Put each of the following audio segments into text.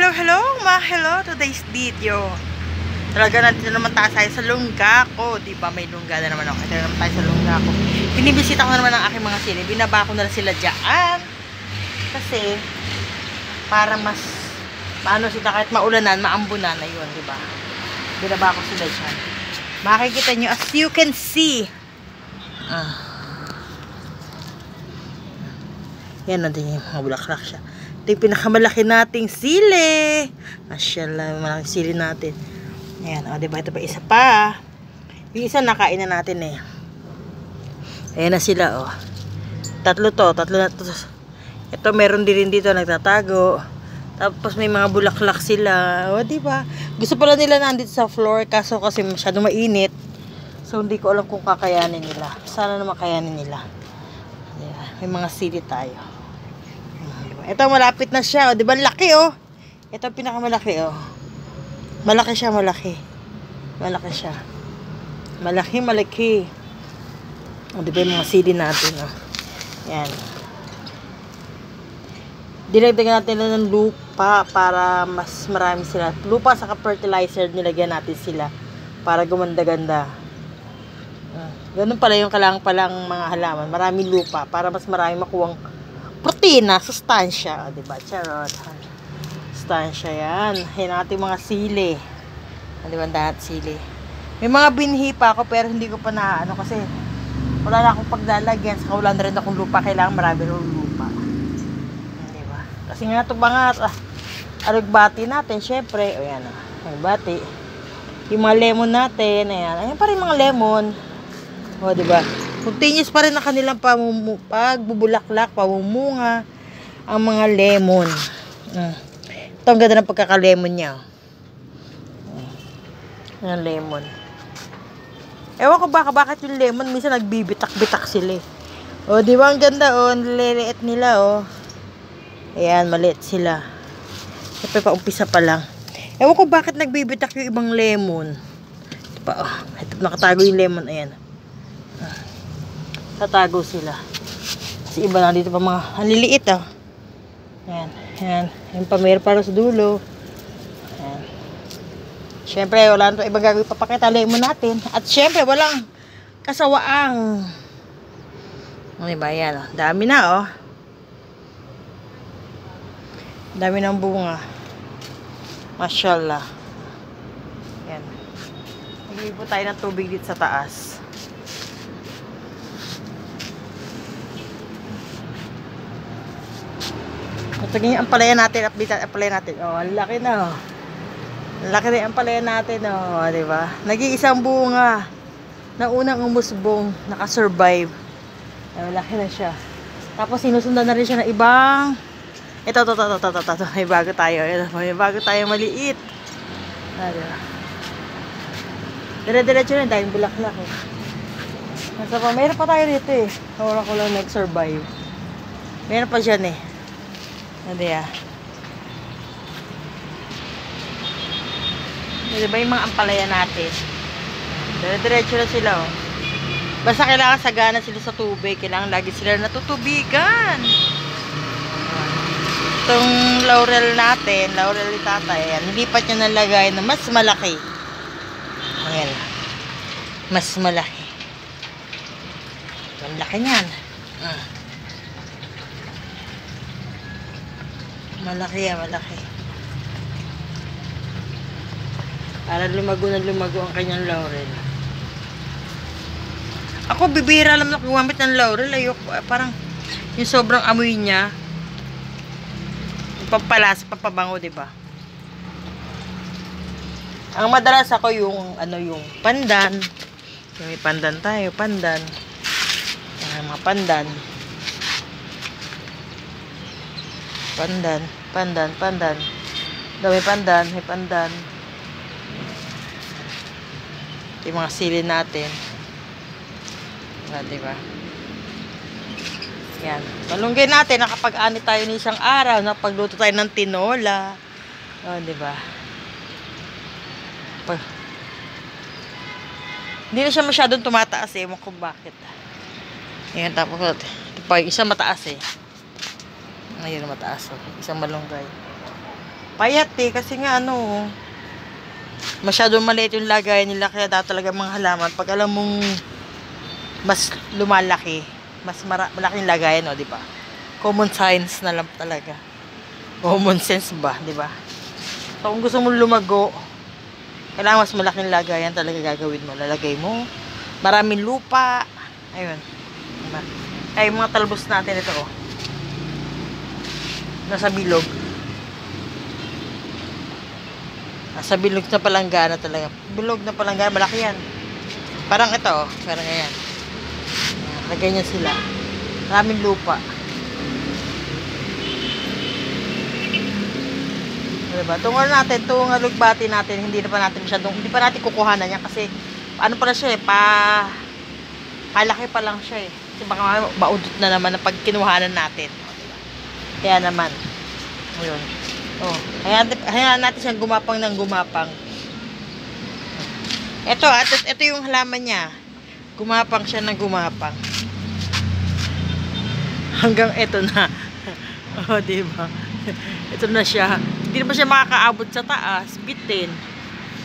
Hello, today's video. Talaga natin na naman tayo sa lungga ko. Diba may lungga na naman ako. Ito na naman tayo sa lungga ko. Binibisita ko na naman ang aking mga sili. Binaba ko na sila dyan. Kasi, para mas, paano sila kahit maulanan, maambunan na yun, diba? Binaba ko sila dyan. Makikita nyo, as you can see. Yan na din yung mga bulaklak siya. Ito yung pinakamalaki nating sili. Masyallah, malaking sili natin. Ayan, o, diba? Ito pa, isa pa. Yung isa nakain na natin eh. Ayan na sila, o. Tatlo na to. Ito, meron din dito, nagtatago. Tapos may mga bulaklak sila. O, diba? Gusto pala nila nandito sa floor, kaso kasi masyadong mainit. So, hindi ko alam kung kakayanin nila. Sana naman kayanin nila. Diba? May mga sili tayo. Ito malapit na siya, oh. 'Di ba laki oh? Ito pinakamalaki oh. Malaki siya, malaki. Malaki siya. Malaki. Oh, 'di ba yung mga sili natin oh. Yan. Dinagdagan natin ng lupa para mas marami sila. Lupa saka fertilizer, nilagyan natin sila para gumanda-ganda. Ganun pala yung kailangan palang mga halaman. Maraming lupa para mas marami makuwang protina, sustansya, o, diba? Charot. Sustansya yan. Yan natin mga sili. O, diba? Dahat sili. May mga binhi pa ako, pero hindi ko pa na, ano, kasi wala na akong paglalagyan. Saka wala na rin akong lupa. Kailangan marami rin lupa. Diba? Kasi nga ito mga alugbati natin, syempre. O, yan, o. Alugbati. Yung mga lemon natin, ayan. Ayan pa rin mga lemon. O, diba? Continuous pa rin ang kanilang pagbubulaklak, pamumunga ang mga lemon. Ito ang ganda ng pagkaka-lemon niya. Ang lemon. Ewan ko bakit yung lemon minsan nagbibitak-bitak sila eh. O, di ba ang ganda o, nililiit nila o. Ayan, maliit sila. Ito pa, umpisa pa lang. Ewan ko bakit nagbibitak yung ibang lemon. Ito pa o, ito nakatago yung lemon, ayan. Tatago sila. Kasi iba na dito pa mga haliliit ah. Ayan. Yung pamir para sa dulo. Ayan. Siyempre, wala na ito ibang gagawin papakita. Lemon natin. At siyempre, walang kasawaang. Diba, ayan oh. Dami na oh. Dami ng bunga. Mashallah. Ayan. Naglibo tayo ng tubig dito sa taas. Ito yung ampalaya natin, update ang ampalaya natin. Oh, ang laki na oh. Laki na yung ampalaya natin oh, di ba? Nag-iisang bunga na unang umusbong, nakasurvive. Oh, laki na siya. Tapos sinusundan na rin siya ng ibang ito. May bago tayo. May bago tayo maliit. Ah, diba? Dire-diretso na dahil bulaklak eh. Nasa pa, mayroon pa tayo dito eh. Wala ko lang nag-survive. Mayroon pa dyan eh. Ano yan? Diba yung mga ampalaya natin? Dire-diretso na sila oh. Basta kailangan sagana sila sa tubig. Kailangan lagi sila natutubigan. Itong laurel natin, laurel ni tata, yan. Nilipat niya ng lagay na mas malaki. Ayan. Mas malaki. Ang laki niyan. Malaki yan, malaki. Para lumago na lumago ang kanyang laurel. Ako, bibihira lang na gumamit ng laurel. Ayoko, parang yung sobrang amoy niya. Yung pampalasa, pampabango, diba? Ang madalas ako yung, yung pandan. Yung may pandan tayo, pandan. Mga pandan. Pandan. May pandan. Yung mga sili natin. Diba? Yan. Malunggay natin, nakapag-ani tayo ng isang araw, napagluto tayo ng tinola. O, diba? Hindi na siya masyadong tumataas eh. Ewan ko bakit. Yan, tapos ito pa yung isang mataas eh. Ayun, mataas. Oh. Isang malunggay. Payat eh, kasi nga ano, masyadong maliit yung lagayan nila, kaya dapat talaga mga halaman. Pag alam mong mas lumalaki, mas malaking lagayan, o, di ba? Common sense na lang talaga. Common sense ba, di ba? So, kung gusto mong lumago, kailangan mas malaking lagayan talaga gagawin mo. Lalagay mo, maraming lupa. Ayun. Ay, mga talbos natin ito, oh. Nasa bilog. Nasa bilog na palanggana talaga. Bilog na palanggana, malaki yan. Parang ito, oh. Parang ayan. Lagay niya sila. Maraming lupa. Diba? Tungal natin, itong alugbati natin, hindi pa natin kukuhanan yan kasi ano pala siya eh, palaki pa lang siya eh. Kasi baka maudot na naman pag kinuhanan natin. Diba? Kaya naman, ayun. Oh, hayaan natin siyang gumapang ng gumapang. Ito yung halaman niya. Gumapang siya ng gumapang. Hanggang ito na. Oh, diba? Ito na siya. Hindi pa siya makakaabot sa taas. Bitin.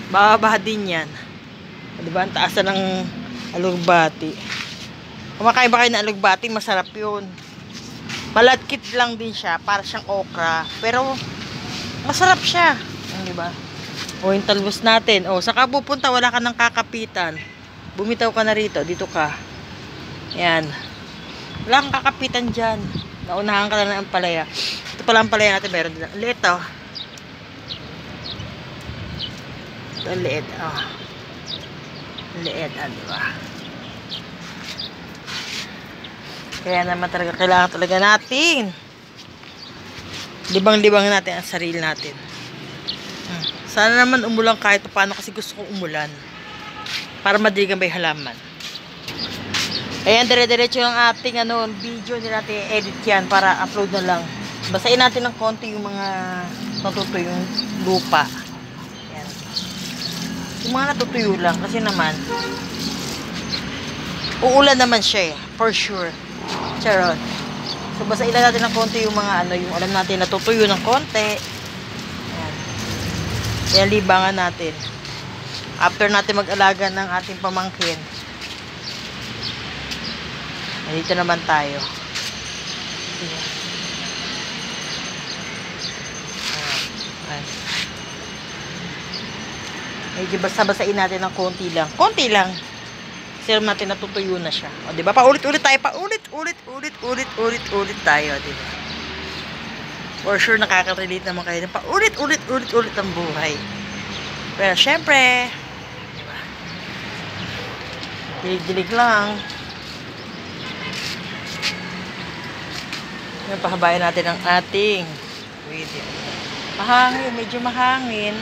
Bababa din yan. Diba? Ang taas na ng alugbati. Kumakain ba kayo ng alugbati? Masarap yun. Malagkit lang din siya. Para siyang okra. Pero, masarap siya. Diba? O, yung talbos natin. O, saka pupunta, wala ka ng kakapitan. Bumitaw ka na rito. Dito ka. Yan. Wala kang kakapitan dyan. Naunahan ka na ng ampalaya. Ito pala ang palaya natin. Meron din. Liit, oh. Ito, liit, oh. Liit, diba? Kaya naman talaga, kailangan talaga natin. Libang-libang natin ang sarili natin. Sana naman umulan kahit paano kasi gusto kong umulan. Para madigan ba yung halaman. Ayan, dire-diretso yung ating video. Hindi natin edit yan para upload na lang. Basahin natin ng konti yung mga natutuyo yung lupa. Ayan. Yung mga natutuyo lang. Kasi naman, uulan naman siya eh. For sure. Charot. So, basahin natin ng konti yung mga yung alam natin natutuyo ng konti. Ayan. Ayan, libangan natin. After natin mag-alaga ng ating pamangkin, dito naman tayo. Ayan. Medyo basta-basain natin ng konti lang. Konti lang. Kasi natin natutuyo na siya. O, diba? Paulit-ulit tayo. Paulit-ulit tayo. Diba? For sure, nakaka-relate naman kayo. Paulit-ulit ang buhay. Pero, syempre, diba? Dilig-dilig lang. Ngayon, pahabayan natin ang ating video. Mahangin, medyo mahangin.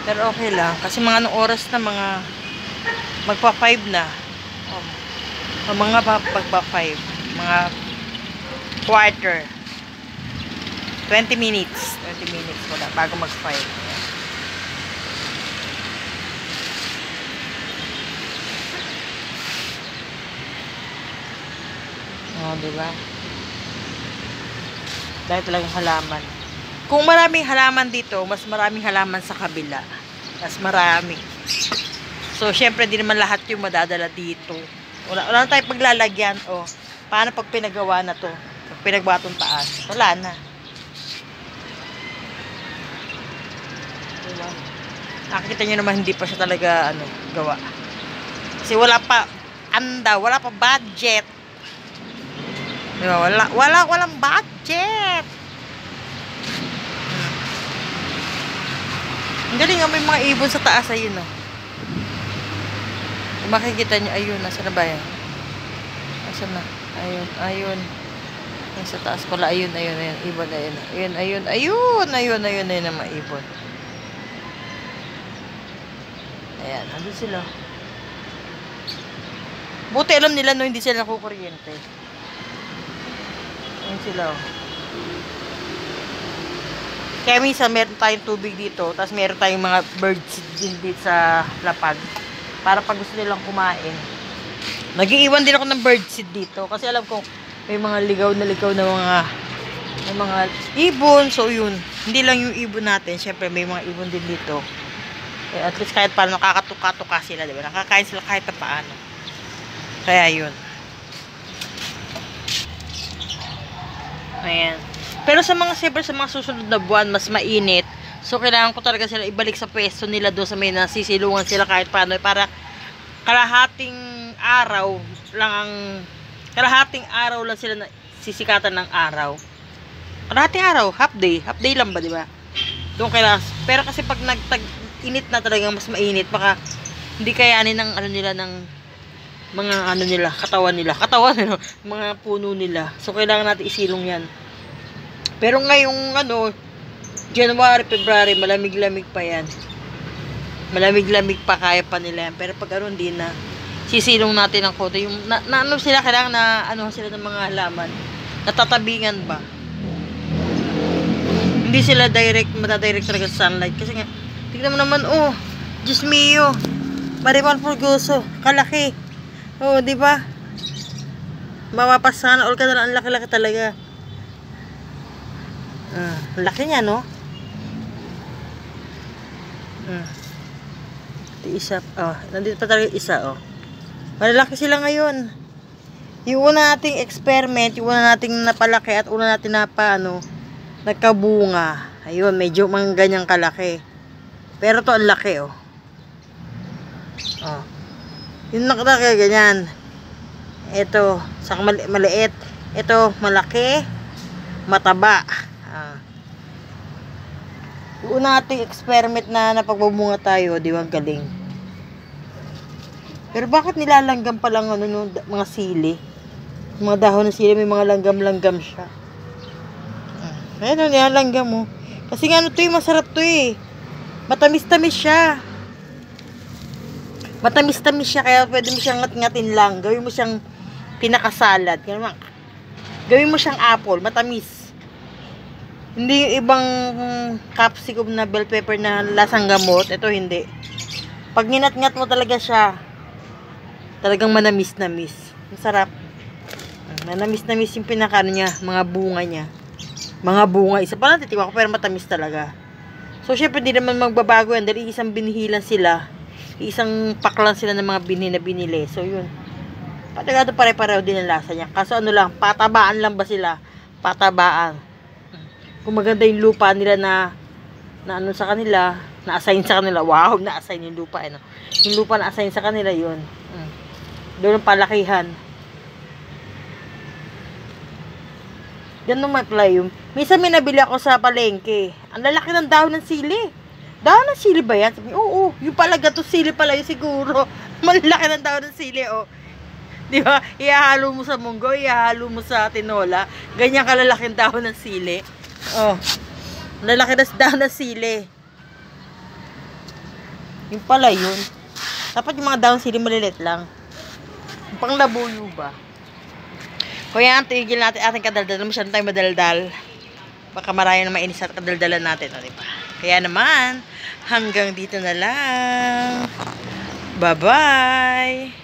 Pero okay lang. Kasi mga anong oras na magpa-5 na. Mga magpa-5. Mga quarter. 20 minutes. 20 minutes wala. Bago mag-5. Oh, diba? Dahil talagang halaman. Kung maraming halaman dito, mas maraming halaman sa kabila. Mas marami. So, syempre, di naman lahat yung madadala dito. Wala na tayong paglalagyan. O, paano pag pinagawa na to? Pag pinagawa tong taas? Wala na. Diba? Nakikita nyo naman, hindi pa siya talaga, gawa. Kasi wala pa budget. Diba? Walang budget. Ang galing nga, may mga ibon sa taas. Ayun, oh. Kung makikita nyo, ayun, nasa na ba yan? Nasa na? Ayun. Yung sa taas pala, ayun. Ibon, ayun ang mga ibon. Ayan, andun sila. Buti alam nila, no, hindi sila nakukuryente. Ayun sila, oh. Kaya minsan meron tayong tubig dito, tapos meron tayong mga birds din dito sa lapag. Para pag gusto nilang kumain. Nag-iiwan din ako ng birdseed dito. Kasi alam ko, may mga ligaw na mga ibon. So, yun. Hindi lang yung ibon natin, syempre may mga ibon din dito. Eh, at least kahit paano nakakatuka-tuka sila, di ba? Nakakain sila kahit pa paano. Kaya yun. Ayan. Pero sa mga, siyempre sa mga susunod na buwan, mas mainit. So, kailangan ko talaga sila ibalik sa pwesto nila doon sa may nasisilungan sila kahit paano. Para kalahating araw lang sila na sisikatan ng araw. Kalahating araw, half day lang ba, di ba? Doon kailangan. Pero kasi pag init na talaga, mas mainit, baka hindi kayanin ng ano nila, ng mga ano nila, katawan mga puno nila. So, kailangan natin isilong yan. Pero ngayong ano, January, February, malamig-lamig pa yan. Malamig-lamig pa, kaya pa nila yan. Pero pag ano, hindi na, sisilong natin ng konti. Yung, ano sila, kailangan na, ano sila ng mga halaman. Natatabingan ba? Hindi sila matadirect talaga sa sunlight. Kasi nga, tignan mo naman, oh, Diyos mio, Mariman Forgoso, kalaki. Oh, di ba? Mapapasan, all ka na lang, ang laki-laki talaga. Laki niya, no? Ito isa, nandito pa talaga isa, oh. Malalaki sila ngayon. Yung una nating experiment, yung una nating napalaki at una natin nagkabunga. Ayun, medyo mga ganyang kalaki. Pero to ang laki, oh. Yung nakalaki, ganyan. Ito, sa maliit. Ito, malaki, mataba. Una nating experiment na napagbubunga tayo, di ba, galing. Pero bakit nilalanggam pa lang mga sili? Mga dahon ng sili, may mga langgam-langgam siya. Ayun, nilalanggam mo. Kasi nga masarap to eh. Matamis-tamis siya. Matamis-tamis siya, kaya pwede mo siyang ngat-ngatin lang. Gawin mo siyang pinakasalad. Gawin mo siyang apple, matamis. Hindi yung ibang capsicum na bell pepper na lasang gamot. Ito hindi. Pag ninat-ngat mo talaga siya, talagang manamis-namis. Masarap. Manamis-namis yung pinaka niya, mga bunga niya. Mga bunga. Isa pa lang titiwa ko, pero matamis talaga. So, syempre, hindi naman magbabago yan. Dahil isang binihilan sila. Isang paklan sila ng mga binhi na binili. So, yun. Patagado pare-pareho din ang lasa niya. Kaso ano lang, patabaan lang ba sila? Patabaan. Kung maganda yung lupa nila na ano sa kanila, na-assign sa kanila. Wow, na-assign yung lupa. Ano? Yung lupa na-assign sa kanila, yun. Doon ang palakihan. Ganun may play yung. Minsan may nabili ako sa palengke. Ang lalaki ng dahon ng sili. Dahon ng sili ba yan? Sabi, oo, yung pala gato sili pala yun siguro. Malaki ng dahon ng sili, oh. Di ba? Ihahalo mo sa munggo, ihahalo mo sa tinola. Ganyan kalalaking dahon ng sili. Oh. Lalaki na dahon ng sili. Yung pala yun. Dapat yung mga dahon sili malilit lang. Yung pang labuyo ba? Kaya tigil natin ating kadaldal. Masyadong tayo madaldal. Baka marami na mainis at kadaldalan natin. O, diba? Kaya naman, hanggang dito na lang. Bye-bye!